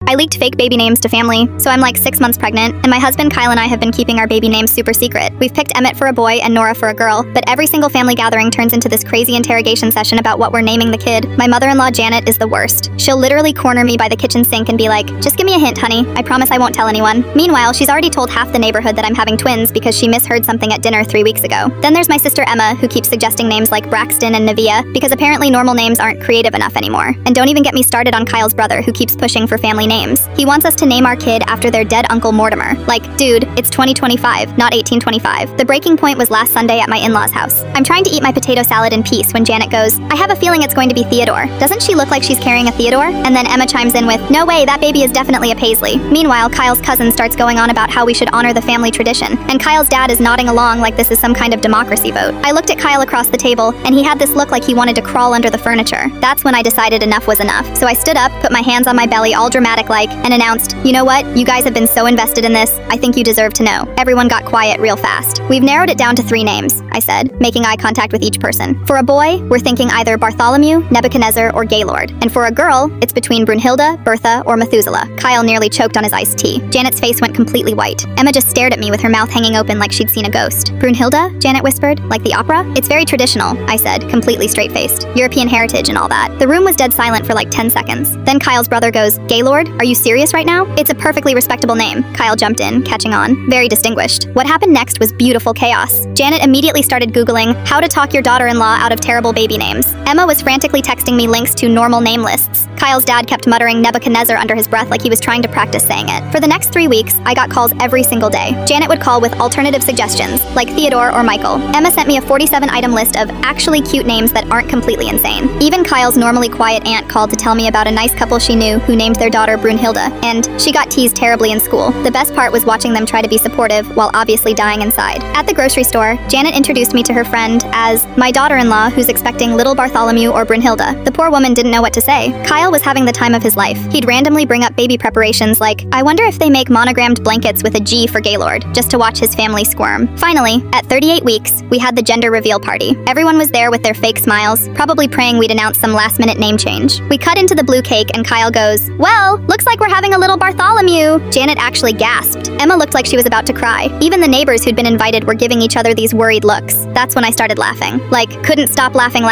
I leaked fake baby names to family, so I'm like 6 months pregnant, and my husband Kyle and I have been keeping our baby names super secret. We've picked Emmett for a boy and Nora for a girl, but every single family gathering turns into this crazy interrogation session about what we're naming the kid. My mother-in-law Janet is the worst. She'll literally corner me by the kitchen sink and be like, "Just give me a hint, honey. I promise I won't tell anyone." Meanwhile, she's already told half the neighborhood that I'm having twins because she misheard something at dinner 3 weeks ago. Then there's my sister Emma, who keeps suggesting names like Braxton and Nevia because apparently normal names aren't creative enough anymore. And don't even get me started on Kyle's brother, who keeps pushing for family names. He wants us to name our kid after their dead uncle Mortimer. Like, dude, it's 2025, not 1825. The breaking point was last Sunday at my in-laws' house. I'm trying to eat my potato salad in peace when Janet goes, "I have a feeling it's going to be Theodore. Doesn't she look like she's carrying a Theodore?" And then Emma chimes in with, "No way, that baby is definitely a Paisley." Meanwhile, Kyle's cousin starts going on about how we should honor the family tradition, and Kyle's dad is nodding along like this is some kind of democracy vote. I looked at Kyle across the table, and he had this look like he wanted to crawl under the furniture. That's when I decided enough was enough. So I stood up, put my hands on my belly all dramatic like, and announced, "You know what? You guys have been so invested in this, I think you deserve to know." Everyone got quiet real fast. "We've narrowed it down to 3 names," I said, making eye contact with each person. "For a boy, we're thinking either Bartholomew, Nebuchadnezzar, or Gaylord. And for a girl, it's between Brunhilde, Bertha, or Methuselah." Kyle nearly choked on his iced tea. Janet's face went completely white. Emma just stared at me with her mouth hanging open like she'd seen a ghost. "Brunhilde?" Janet whispered. "Like the opera?" "It's very traditional," I said, completely straight-faced. "European heritage and all that." The room was dead silent for like 10 seconds. Then Kyle's brother goes, "Gaylord? Are you serious right now? It's a perfectly respectable name." Kyle jumped in, catching on. Very distinguished. What happened next was beautiful chaos. Janet immediately started Googling how to talk your daughter-in-law out of terrible baby names. Emma was frantically texting me links to normal name lists. Kyle's dad kept muttering Nebuchadnezzar under his breath like he was trying to practice saying it. For the next 3 weeks, I got calls every single day. Janet would call with alternative suggestions, like Theodore or Michael. Emma sent me a 47-item list of actually cute names that aren't completely insane. Even Kyle's normally quiet aunt called to tell me about a nice couple she knew who named their daughter Brunhilde, and she got teased terribly in school. The best part was watching them try to be supportive while obviously dying inside. At the grocery store, Janet introduced me to her friend as my daughter-in-law who's expecting little Bartholomew or Brunhilde. The poor woman didn't know what to say. Kyle was having the time of his life. He'd randomly bring up baby preparations like, "I wonder if they make monogrammed blankets with a G for Gaylord," just to watch his family squirm. Finally, at 38 weeks, we had the gender reveal party. Everyone was there with their fake smiles, probably praying we'd announce some last-minute name change. We cut into the blue cake and Kyle goes, "Well, looks like we're having a little Bartholomew." Janet actually gasped. Emma looked like she was about to cry. Even the neighbors who'd been invited were giving each other these worried looks. That's when I started laughing. Like, couldn't stop laughing.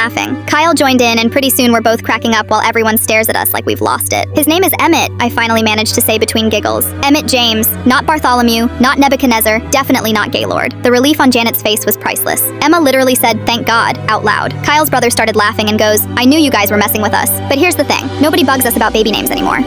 Kyle joined in, and pretty soon we're both cracking up while everyone stares at us like we've lost it. "His name is Emmett," I finally managed to say between giggles. "Emmett James. Not Bartholomew, not Nebuchadnezzar, definitely not Gaylord." The relief on Janet's face was priceless. Emma literally said, "Thank God," out loud. Kyle's brother started laughing and goes, "I knew you guys were messing with us. But here's the thing, nobody bugs us about baby names anymore."